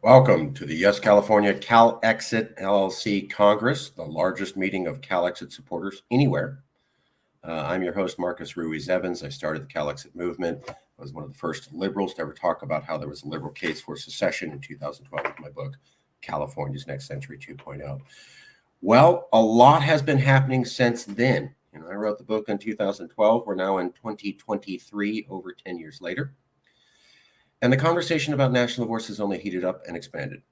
Welcome to the Yes California Calexit LLC Congress, the largest meeting of Calexit supporters anywhere. I'm your host, Marcus Ruiz-Evans. I started the Calexit movement. I was one of the first liberals to ever talk about how there was a liberal case for secession in 2012 with my book, California's Next Century 2.0. Well, a lot has been happening since then. I wrote the book in 2012. We're now in 2023, over 10 years later. And the conversation about national divorce has only heated up and expanded.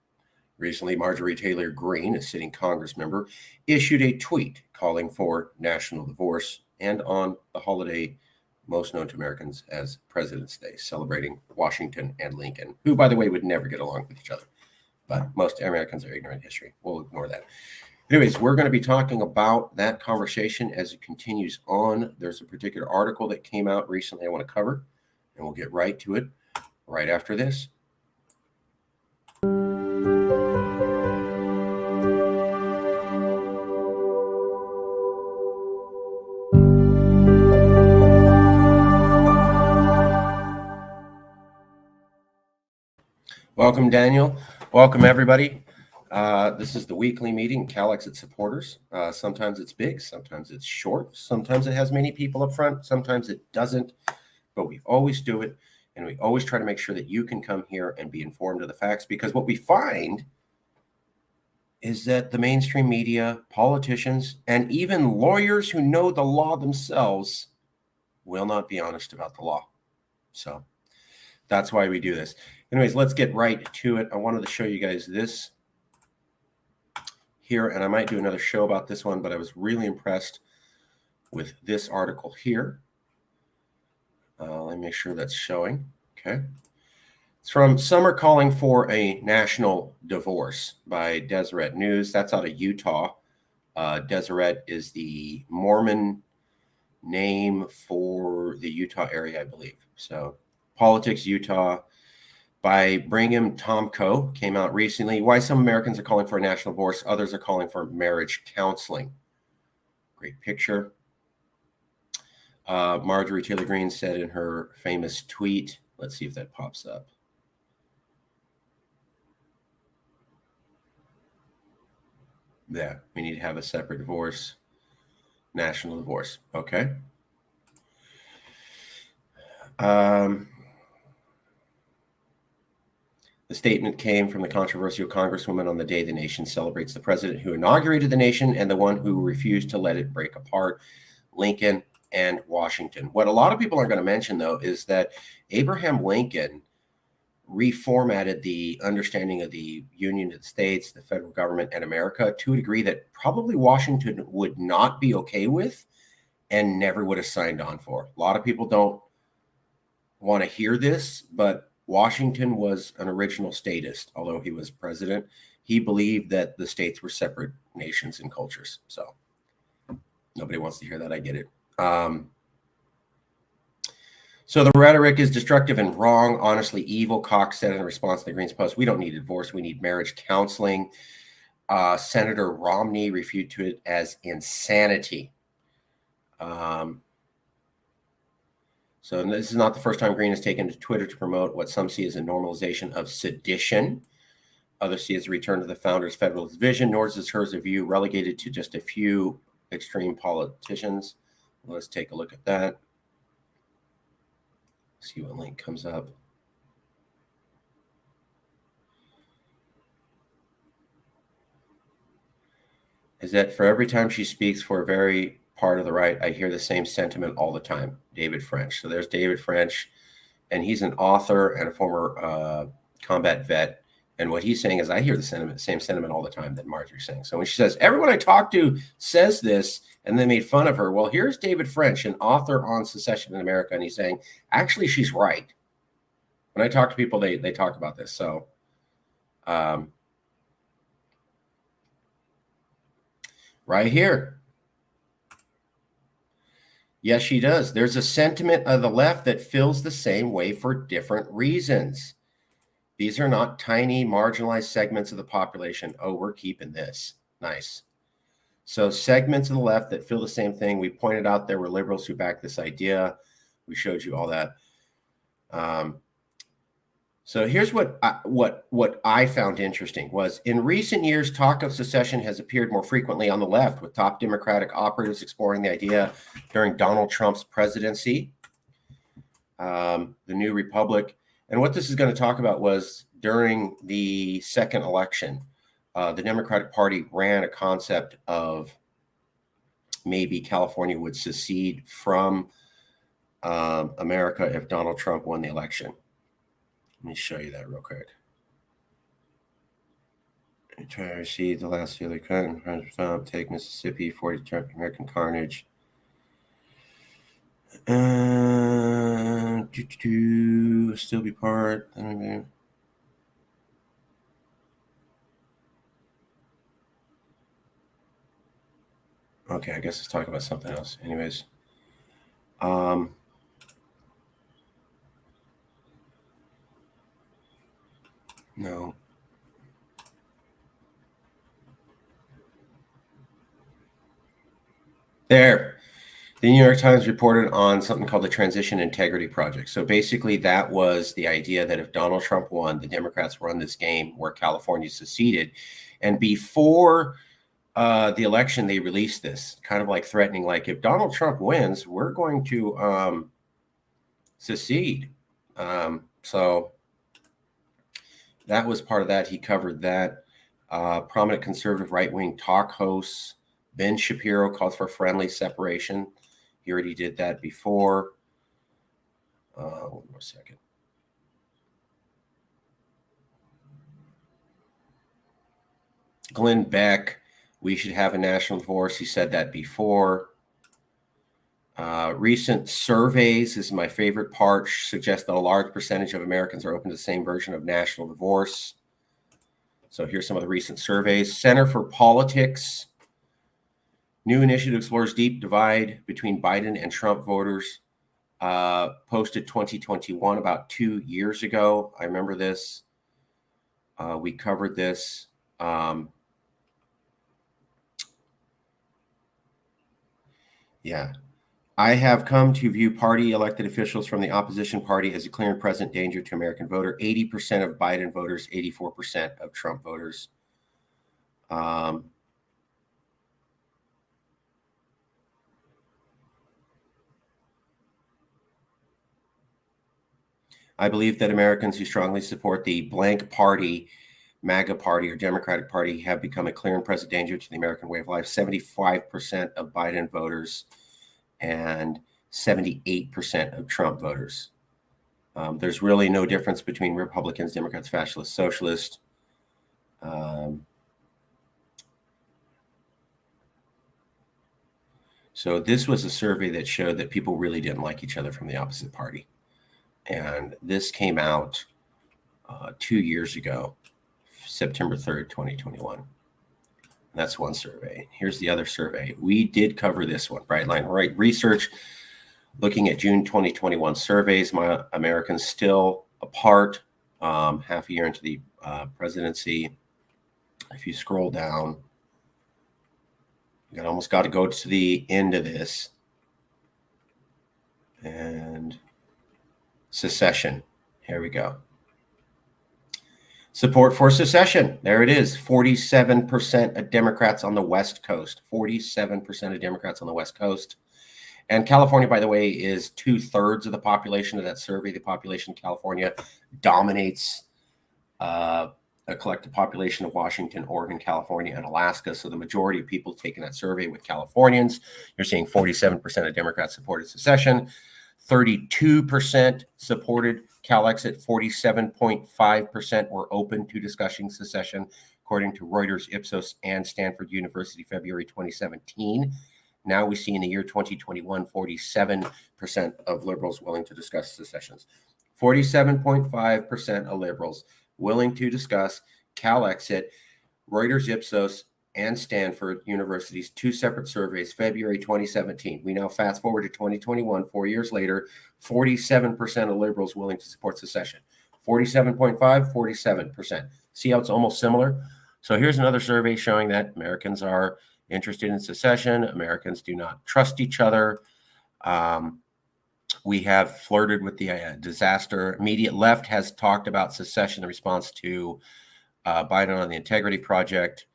Recently, Marjorie Taylor Greene, a sitting Congress member, issued a tweet calling for national divorce and on the holiday most known to Americans as President's Day, celebrating Washington and Lincoln, who, by the way, would never get along with each other. But most Americans are ignorant of history. We'll ignore that. Anyways, we're going to be talking about that conversation as it continues on. There's a particular article that came out recently I want to cover, and we'll get right to it right after this. Welcome, Daniel. Welcome, everybody. This is the weekly meeting, Calexit supporters. Sometimes it's big, sometimes it's short, sometimes it has many people up front, sometimes it doesn't, but we always do it. And we always try to make sure that you can come here and be informed of the facts, because what we find is that the mainstream media, politicians, and even lawyers who know the law themselves will not be honest about the law. So that's why we do this. Anyways, let's get right to it. I wanted to show you guys this here, and I might do another show about this one, but I was really impressed with this article here. Let me make sure that's showing. Okay. It's from Some Are Calling for a National Divorce by Deseret News. That's out of Utah. Deseret is the Mormon name for the Utah area, I believe. So Politics, Utah, by Brigham Tomko, came out recently. Why some Americans are calling for a national divorce, others are calling for marriage counseling. Great picture. Marjorie Taylor Greene said in her famous tweet, let's see if that pops up. Yeah, we need to have a separate divorce, national divorce. Okay. The statement came from the controversial Congresswoman on the day the nation celebrates the president who inaugurated the nation and the one who refused to let it break apart, Lincoln and Washington. What a lot of people aren't going to mention, though, is that Abraham Lincoln reformatted the understanding of the Union of the States, the federal government, and America to a degree that probably Washington would not be okay with and never would have signed on for. A lot of people don't want to hear this, but Washington was an original statist, although he was president. He believed that the states were separate nations and cultures. So nobody wants to hear that. I get it. So the rhetoric is destructive and wrong, honestly evil, Cox said in response to the Green's Post. We don't need divorce. We need marriage counseling. Senator Romney referred to it as insanity. So this is not the first time Green has taken to Twitter to promote what some see as a normalization of sedition. Others see as a return to the founders' Federalist vision, nor is hers a view relegated to just a few extreme politicians. Let's take a look at that. See what link comes up. Is that for every time she speaks for a very part of the right, I hear the same sentiment all the time. David French. So there's David French, and he's an author and a former combat vet. And what he's saying is, I hear the same sentiment all the time that Marjorie's saying. So when she says, everyone I talk to says this, and they made fun of her. Well, here's David French, an author on secession in America, and he's saying, actually, she's right. When I talk to people, they talk about this. So right here. Yes, she does. There's a sentiment of the left that feels the same way for different reasons. These are not tiny, marginalized segments of the population. Oh, we're keeping this. Nice. So segments of the left that feel the same thing. We pointed out there were liberals who backed this idea. We showed you all that. So here's what I found interesting was in recent years, talk of secession has appeared more frequently on the left, with top Democratic operatives exploring the idea during Donald Trump's presidency, the New Republic. And what this is going to talk about was during the second election, the Democratic Party ran a concept of maybe California would secede from America if Donald Trump won the election. Let me show you that real quick. Try to receive the last year they couldn't take Mississippi, 40 Trump American carnage. Still be part. Okay, I guess let's talk about something else. Anyways, no. There. The New York Times reported on something called the Transition Integrity Project. So basically, that was the idea that if Donald Trump won, the Democrats run this game where California seceded. And before the election, they released this, kind of like threatening, like, if Donald Trump wins, we're going to secede. So that was part of that. He covered that. Prominent conservative right-wing talk hosts Ben Shapiro called for friendly separation. He already did that before. One more second. Glenn Beck, we should have a national divorce. He said that before. Recent surveys, this is my favorite part, suggest that a large percentage of Americans are open to the same version of national divorce. So here's some of the recent surveys. Center for Politics. New initiative explores deep divide between Biden and Trump voters. Posted 2021, about 2 years ago. I remember this. We covered this. Yeah. I have come to view party elected officials from the opposition party as a clear and present danger to American voter. 80% of Biden voters, 84% of Trump voters. I believe that Americans who strongly support the blank party, MAGA party or Democratic Party, have become a clear and present danger to the American way of life. 75% of Biden voters and 78% of Trump voters. There's really no difference between Republicans, Democrats, fascists, socialists. So this was a survey that showed that people really didn't like each other from the opposite party. And this came out 2 years ago, September 3rd, 2021. That's one survey. Here's the other survey. We did cover this one, Brightline Right Research, looking at June 2021 surveys. My Americans still apart, half a year into the presidency. If you scroll down, you almost got to go to the end of this. And secession. Here we go. Support for secession. There it is. 47% of Democrats on the West Coast. 47% of Democrats on the West Coast. And California, by the way, is 2/3 of the population of that survey. The population of California dominates a collective population of Washington, Oregon, California, and Alaska. So the majority of people taking that survey with Californians, you're seeing 47% of Democrats supported secession. 32% supported Calexit. 47.5% were open to discussing secession, according to Reuters, Ipsos, and Stanford University, February 2017. Now we see in the year 2021, 47% of liberals willing to discuss secessions. 47.5% of liberals willing to discuss Calexit, Reuters, Ipsos, and Stanford University's two separate surveys, February 2017. We now fast forward to 2021, 4 years later, 47% of liberals willing to support secession. 47.5, 47%. See how it's almost similar? So here's another survey showing that Americans are interested in secession. Americans do not trust each other. We have flirted with the disaster. Immediate left has talked about secession in response to Biden on the Integrity Project.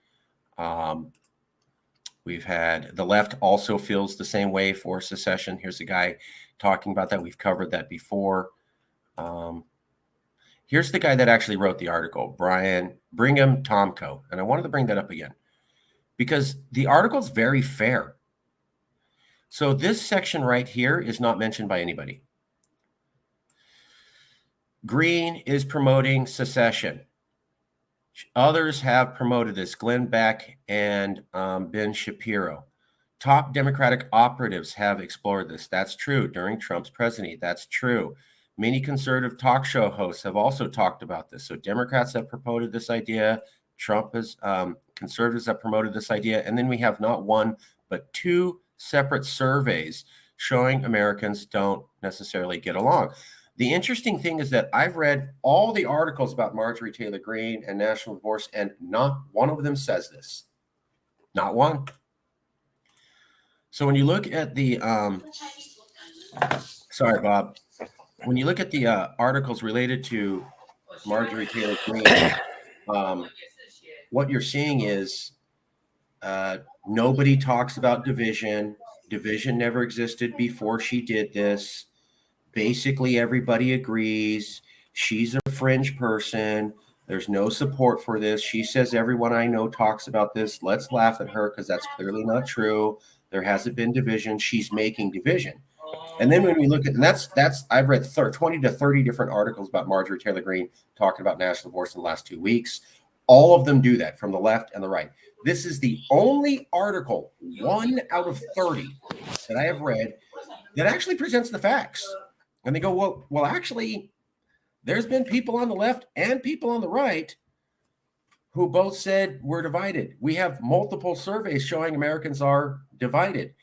We've had the left also feels the same way for secession. Here's a guy talking about that. We've covered that before. Here's the guy that actually wrote the article, Brigham Tomko. And I wanted to bring that up again because the article is very fair. So this section right here is not mentioned by anybody. Green is promoting secession. Others have promoted this, Glenn Beck and Ben Shapiro. Top Democratic operatives have explored this. That's true. During Trump's presidency, that's true. Many conservative talk show hosts have also talked about this. So Democrats have promoted this idea. Trump has, conservatives have promoted this idea. And then we have not one, but two separate surveys showing Americans don't necessarily get along. The interesting thing is that I've read all the articles about Marjorie Taylor Greene and national divorce, and not one of them says this. Not one. So when you look at the, sorry, Bob. When you look at the articles related to Marjorie Taylor Greene, what you're seeing is nobody talks about division. Division never existed before she did this. Basically, everybody agrees. She's a fringe person. There's no support for this. She says everyone I know talks about this. Let's laugh at her because that's clearly not true. There hasn't been division. She's making division. And then when we look at, and that's I've read 20 to 30 different articles about Marjorie Taylor Greene talking about national divorce in the last 2 weeks. All of them do that from the left and the right. This is the only article, 1 out of 30 that I have read that actually presents the facts. And they go, well, actually, there's been people on the left and people on the right who both said we're divided. We have multiple surveys showing Americans are divided.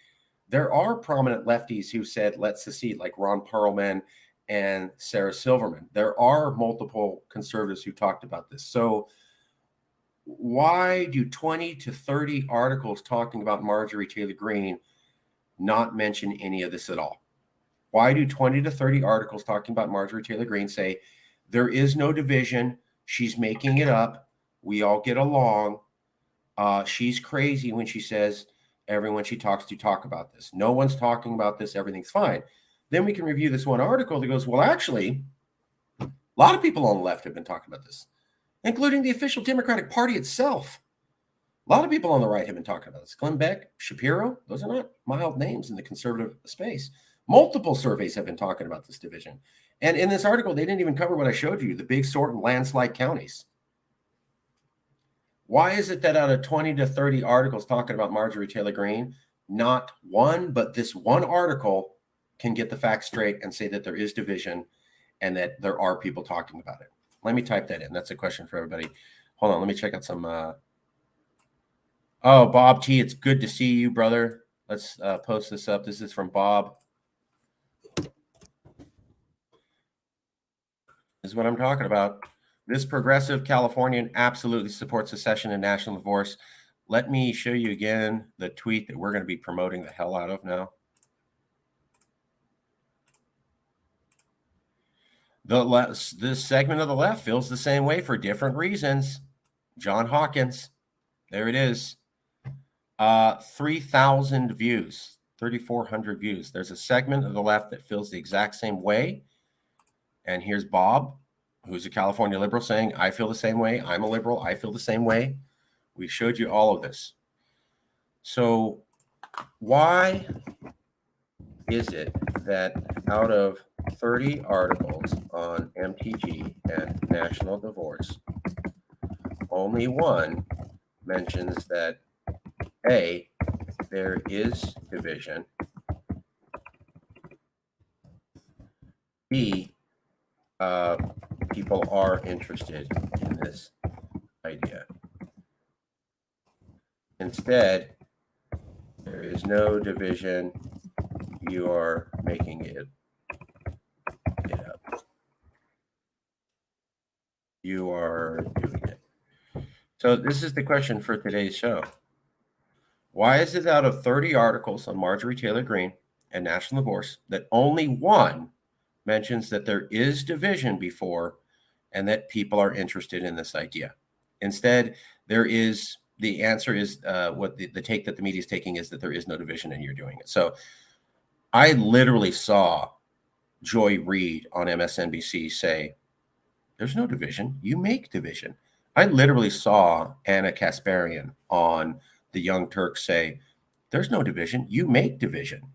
There are prominent lefties who said let's secede, like Ron Perlman and Sarah Silverman. There are multiple conservatives who talked about this. So why do 20 to 30 articles talking about Marjorie Taylor Greene not mention any of this at all? Why do 20 to 30 articles talking about Marjorie Taylor Greene say there is no division? She's making it up. We all get along. She's crazy when she says everyone she talks to talk about this. No one's talking about this. Everything's fine. Then we can review this one article that goes, well, actually, a lot of people on the left have been talking about this, including the official Democratic Party itself. A lot of people on the right have been talking about this. Glenn Beck, Shapiro, those are not mild names in the conservative space. Multiple surveys have been talking about this division. And in this article, they didn't even cover what I showed you, the big sort and landslide counties. Why is it that out of 20 to 30 articles talking about Marjorie Taylor Greene, not one, but this one article can get the facts straight and say that there is division and that there are people talking about it? Let me type that in. That's a question for everybody. Hold on. Let me check out some. Oh, Bob T, it's good to see you, brother. Let's post this up. This is from Bob. This is what I'm talking about. This progressive Californian absolutely supports secession and national divorce. Let me show you again the tweet that we're going to be promoting the hell out of now. This segment of the left feels the same way for different reasons. John Hawkins, there it is. 3,000 views, 3,400 views. There's a segment of the left that feels the exact same way. And here's Bob, who's a California liberal, saying, I feel the same way. I'm a liberal. I feel the same way. We showed you all of this. So why is it that out of 30 articles on MTG and national divorce, only one mentions that A, there is division, B, people are interested in this idea. Instead, there is no division. You are making it up. You are doing it. So this is the question for today's show. Why is it out of 30 articles on Marjorie Taylor Greene and national divorce, that only one mentions that there is division before and that people are interested in this idea. Instead, the answer is what the take that the media is taking is that there is no division and you're doing it. So I literally saw Joy Reid on MSNBC say, there's no division, you make division. I literally saw Anna Kasparian on the Young Turks say, there's no division, you make division.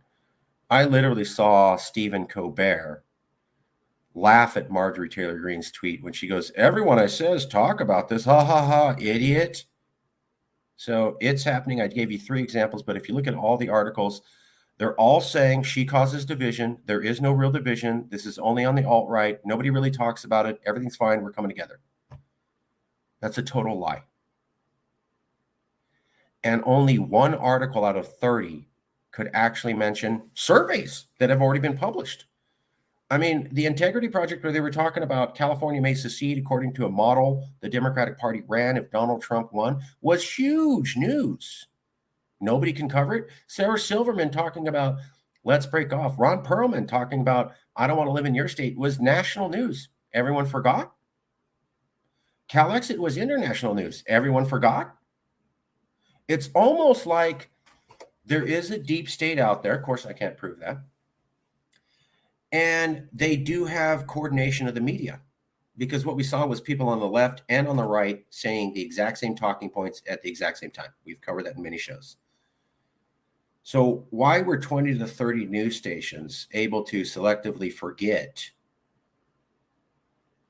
I literally saw Stephen Colbert laugh at Marjorie Taylor Greene's tweet when she goes, everyone I says talk about this, ha ha ha, idiot. So it's happening. I gave you 3 examples, but if you look at all the articles, they're all saying she causes division. There is no real division. This is only on the alt-right. Nobody really talks about it. Everything's fine. We're coming together. That's a total lie. And only one article out of 30 could actually mention surveys that have already been published. I mean, the Integrity Project, where they were talking about California may secede according to a model the Democratic Party ran if Donald Trump won, was huge news. Nobody can cover it. Sarah Silverman talking about let's break off. Ron Perlman talking about I don't want to live in your state was national news. Everyone forgot. Calexit was international news. Everyone forgot. It's almost like there is a deep state out there. Of course, I can't prove that. And they do have coordination of the media, because what we saw was people on the left and on the right saying the exact same talking points at the exact same time. We've covered that in many shows. So why were 20 to 30 news stations able to selectively forget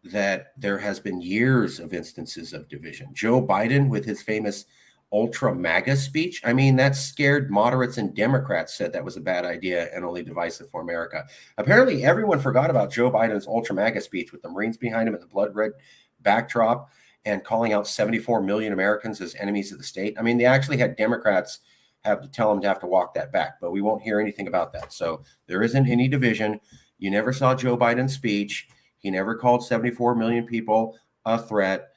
that there has been years of instances of division? Joe Biden with his famous ultra MAGA speech. I mean, that scared moderates and Democrats, said that was a bad idea and only divisive for America. Apparently, everyone forgot about Joe Biden's ultra MAGA speech with the Marines behind him and the blood red backdrop and calling out 74 million Americans as enemies of the state. I mean, they actually had Democrats have to tell them to have to walk that back, but we won't hear anything about that. So there isn't any division. You never saw Joe Biden's speech. He never called 74 million people a threat.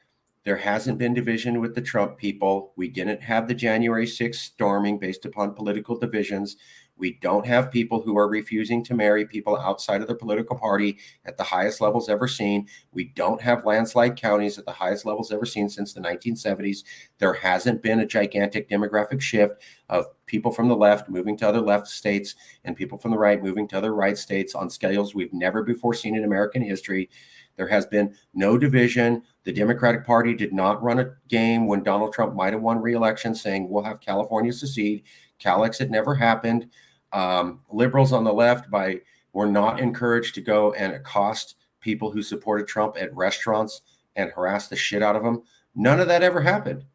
There hasn't been division with the Trump people. We didn't have the January 6th storming based upon political divisions. We don't have people who are refusing to marry people outside of their political party at the highest levels ever seen. We don't have landslide counties at the highest levels ever seen since the 1970s. There hasn't been a gigantic demographic shift of people from the left moving to other left states and people from the right moving to other right states on scales we've never before seen in American history. There has been no division. The Democratic Party did not run a game when Donald Trump might have won re-election saying we'll have California secede. Calexit never happened. Liberals on the left were not encouraged to go and accost people who supported Trump at restaurants and harass the shit out of them. None of that ever happened.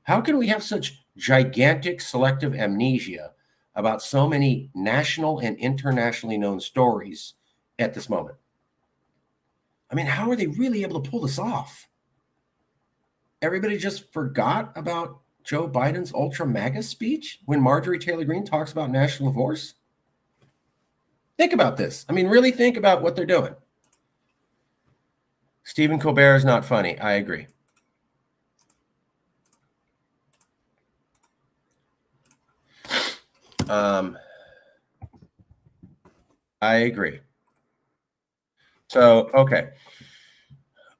How can we have such gigantic selective amnesia about so many national and internationally known stories at this moment? I mean, how are they really able to pull this off? Everybody just forgot about Joe Biden's ultra MAGA speech when Marjorie Taylor Greene talks about national divorce? Think about this. I mean, really think about what they're doing. Stephen Colbert is not funny. I agree. I agree. So, okay.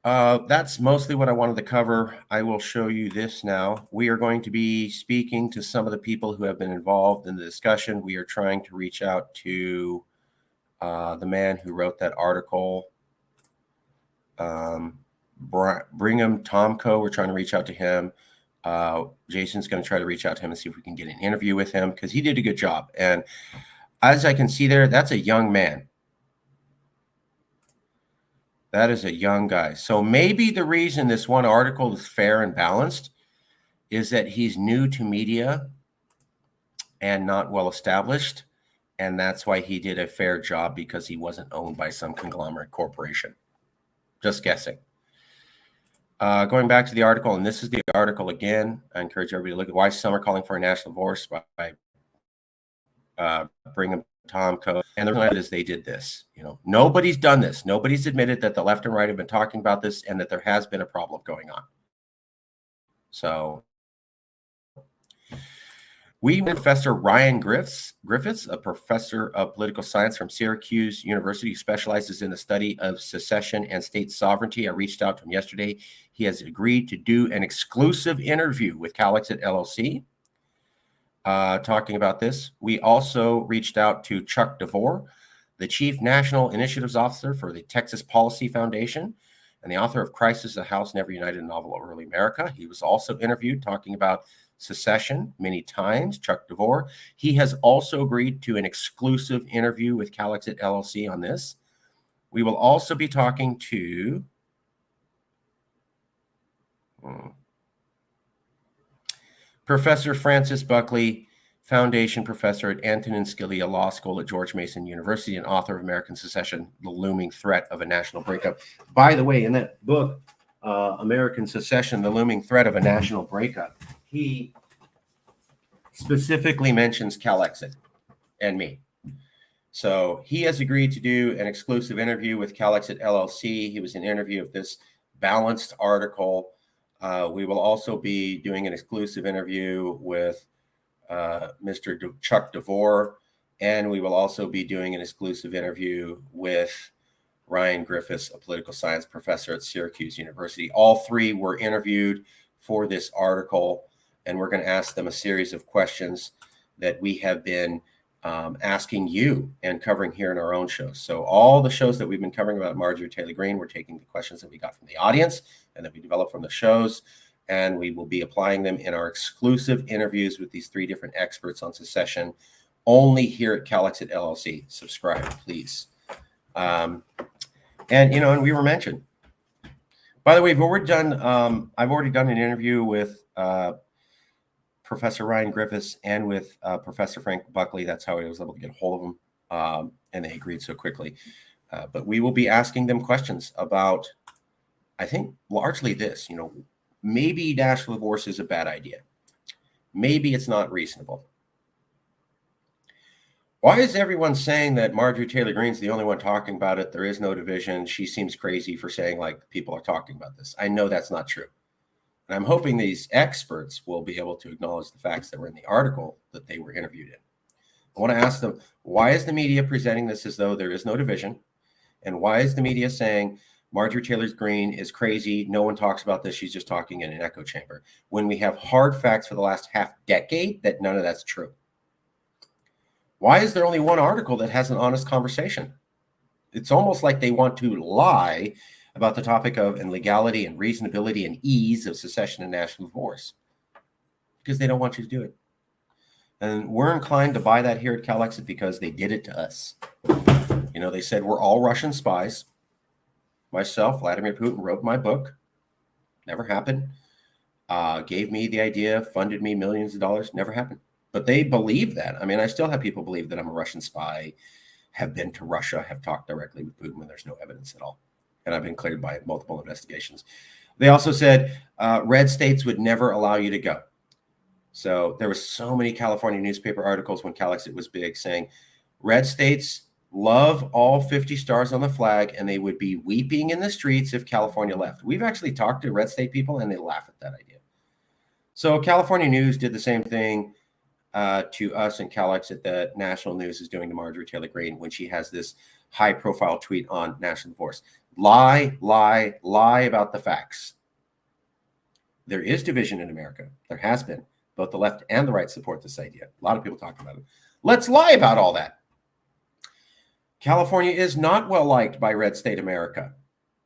That's mostly what I wanted to cover. I will show you this now. We are going to be speaking to some of the people who have been involved in the discussion. We are trying to reach out to the man who wrote that article, Brigham Tomko. We're trying to reach out to him. Jason's going to try to reach out to him and see if we can get an interview with him because he did a good job. And as I can see there, that's a young man. That is a young guy. So maybe the reason this one article is fair and balanced is that he's new to media and not well established. And that's why he did a fair job, because he wasn't owned by some conglomerate corporation. Just guessing. Going back to the article, and this is the article again. I encourage everybody to look at why some are calling for a national divorce by Brigham Tomko. And the reason is they did this. You know, nobody's done this. Nobody's admitted that the left and right have been talking about this and that there has been a problem going on. So We with Professor Ryan Griffiths, a professor of political science from Syracuse University, who specializes in the study of secession and state sovereignty. I reached out to him yesterday. He has agreed to do an exclusive interview with Calexit LLC talking about this. We also reached out to Chuck DeVore, the Chief National Initiatives Officer for the Texas Policy Foundation and the author of Crisis, The House Never United Novel of Early America. He was also interviewed talking about secession many times, Chuck DeVore. He has also agreed to an exclusive interview with Calexit LLC on this. We will also be talking to Professor Francis Buckley, Foundation Professor at Antonin Scalia Law School at George Mason University and author of American Secession, The Looming Threat of a National Breakup. By the way, in that book, American Secession, The Looming Threat of a National Breakup, he specifically mentions Calexit and me. So he has agreed to do an exclusive interview with Calexit LLC. He was an interview of this balanced article. We will also be doing an exclusive interview with Mr. Chuck DeVore, and we will also be doing an exclusive interview with Ryan Griffiths, a political science professor at Syracuse University. All three were interviewed for this article, and we're going to ask them a series of questions that we have been asking you and covering here in our own shows. So all the shows that we've been covering about Marjorie Taylor Greene, we're taking the questions that we got from the audience and that we developed from the shows, and we will be applying them in our exclusive interviews with these three different experts on secession, only here at Calexit LLC. Subscribe, please. And we were mentioned. By the way, I've already done an interview with Professor Ryan Griffiths and with Professor Frank Buckley. That's how I was able to get a hold of them, and they agreed so quickly. But we will be asking them questions about, I think, largely this. Maybe national divorce is a bad idea. Maybe it's not reasonable. Why is everyone saying that Marjorie Taylor Greene's the only one talking about it? There is no division. She seems crazy for saying like people are talking about this. I know that's not true. And I'm hoping these experts will be able to acknowledge the facts that were in the article that they were interviewed in. I want to ask them, why is the media presenting this as though there is no division? And why is the media saying Marjorie Taylor Greene is crazy? No one talks about this. She's just talking in an echo chamber. When we have hard facts for the last half decade that none of that's true. Why is there only one article that has an honest conversation? It's almost like they want to lie about the topic of legality and reasonability and ease of secession and national divorce because they don't want you to do it. And we're inclined to buy that here at Calexit because they did it to us. They said we're all Russian spies. Myself, Vladimir Putin, wrote my book. Never happened. Gave me the idea, funded me millions of dollars. Never happened. But they believe that. I mean, I still have people believe that I'm a Russian spy, have been to Russia, have talked directly with Putin when there's no evidence at all. And I've been cleared by multiple investigations. They also said red states would never allow you to go. So there were so many California newspaper articles when Calexit was big saying red states love all 50 stars on the flag and they would be weeping in the streets if California left. We've actually talked to red state people and they laugh at that idea. So California News did the same thing to us and Calexit that National News is doing to Marjorie Taylor Greene when she has this high-profile tweet on national divorce. Lie about the facts. There is division in America. There has been. Both the left and the right support this idea. A lot of people talk about it. Let's lie about all that. California is not well liked by red state America.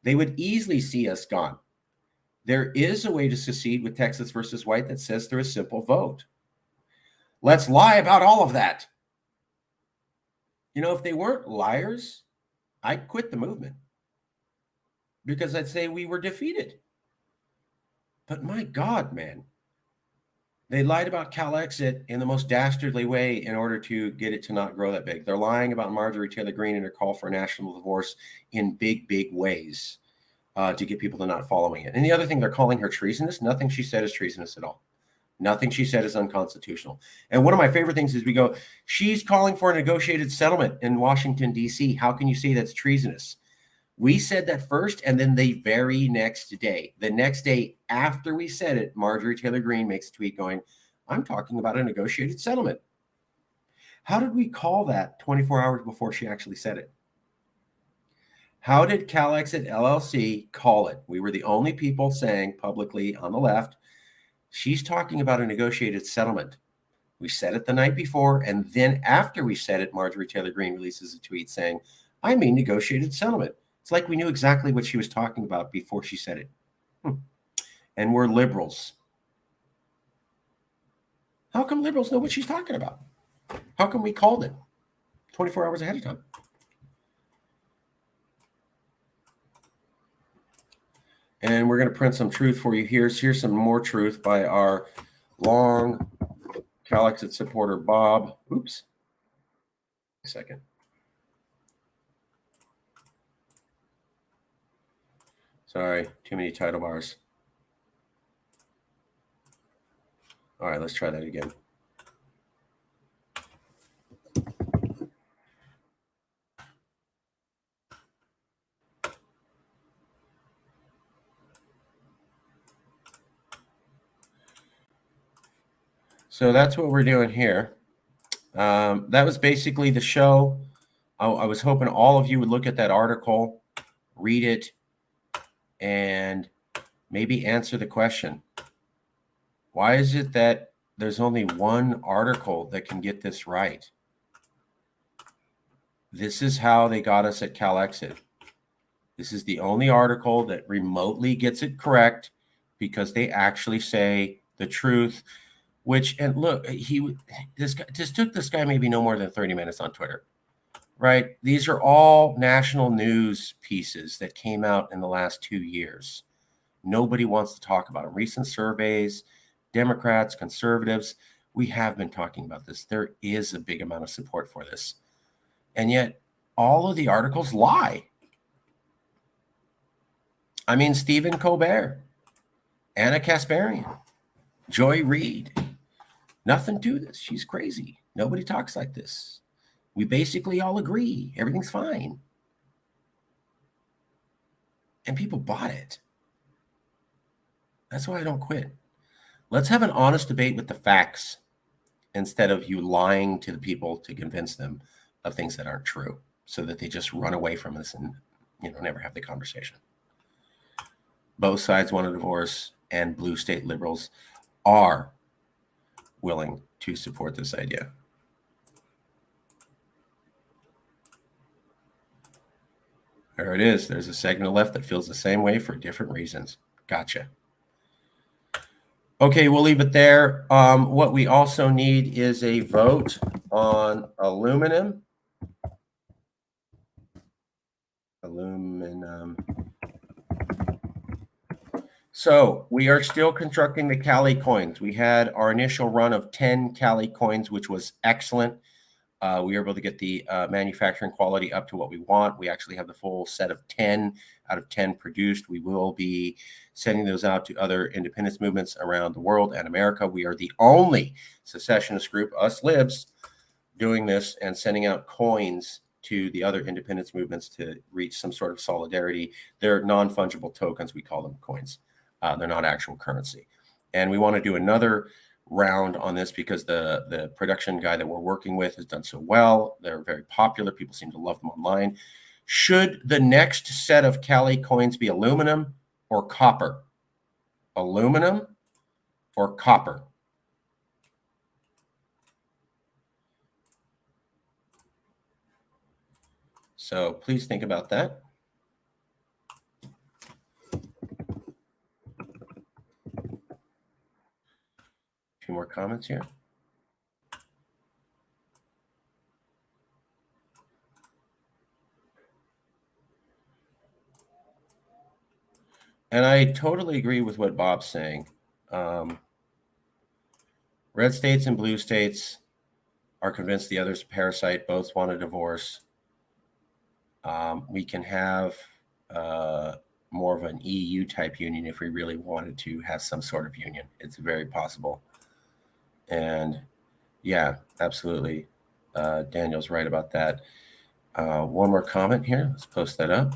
They would easily see us gone. There is a way to secede with Texas versus White that says through a simple vote. Let's lie about all of that. If they weren't liars, I'd quit the movement because I'd say we were defeated. But my God, man, they lied about Calexit in the most dastardly way in order to get it to not grow that big. They're lying about Marjorie Taylor Greene and her call for a national divorce in big, big ways to get people to not following it. And the other thing, they're calling her treasonous. Nothing she said is treasonous at all. Nothing she said is unconstitutional. And one of my favorite things is we go, she's calling for a negotiated settlement in Washington, D.C. How can you say that's treasonous? We said that first, and then the very next day, after we said it, Marjorie Taylor Greene makes a tweet going, I'm talking about a negotiated settlement. How did we call that 24 hours before she actually said it? How did Calexit LLC call it? We were the only people saying publicly on the left, she's talking about a negotiated settlement. We said it the night before, and then after we said it, Marjorie Taylor Greene releases a tweet saying, I mean negotiated settlement. It's like we knew exactly what she was talking about before she said it. And we're liberals. How come liberals know what she's talking about? How come we called it 24 hours ahead of time? And we're going to print some truth for you here. Here's some more truth by our long Calexit supporter, Bob. Oops. A second. Sorry, too many title bars. All right, let's try that again. So that's what we're doing here. That was basically the show. I was hoping all of you would look at that article, read it, and maybe answer the question. Why is it that there's only one article that can get this right? This is how they got us at Calexit. This is the only article that remotely gets it correct because they actually say the truth. Which, and look, this took this guy maybe no more than 30 minutes on Twitter, right? These are all national news pieces that came out in the last 2 years. Nobody wants to talk about them. Recent surveys, Democrats, conservatives, we have been talking about this. There is a big amount of support for this. And yet all of the articles lie. I mean, Stephen Colbert, Anna Kasparian, Joy Reid, nothing to this. She's crazy. Nobody talks like this. We basically all agree. Everything's fine. And people bought it. That's why I don't quit. Let's have an honest debate with the facts instead of you lying to the people to convince them of things that aren't true so that they just run away from us and never have the conversation. Both sides want a divorce, and blue state liberals are willing to support this idea. There it is. There's a segment of left that feels the same way for different reasons. Gotcha. Okay, we'll leave it there. What we also need is a vote on aluminum. So we are still constructing the Cali coins. We had our initial run of 10 Cali coins, which was excellent. We were able to get the manufacturing quality up to what we want. We actually have the full set of 10 out of 10 produced. We will be sending those out to other independence movements around the world and America. We are the only secessionist group, us libs, doing this and sending out coins to the other independence movements to reach some sort of solidarity. They're non-fungible tokens. We call them coins. They're not actual currency. And we want to do another round on this because the production guy that we're working with has done so well. They're very popular. People seem to love them online. Should the next set of Cali coins be aluminum or copper? Aluminum or copper? So please think about that. A few more comments here. And I totally agree with what Bob's saying. Red states and blue states are convinced the other's a parasite. Both want a divorce. We can have more of an EU type union if we really wanted to have some sort of union. It's very possible. And yeah, absolutely. Daniel's right about that. One more comment here. Let's post that up.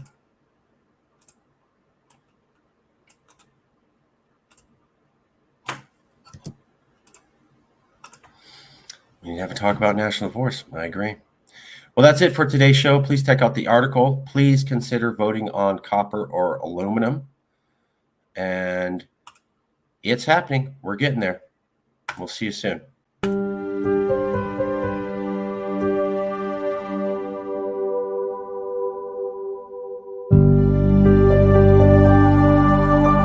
We need to have a talk about national divorce. I agree. Well, that's it for today's show. Please check out the article. Please consider voting on copper or aluminum. And it's happening. We're getting there. We'll see you soon.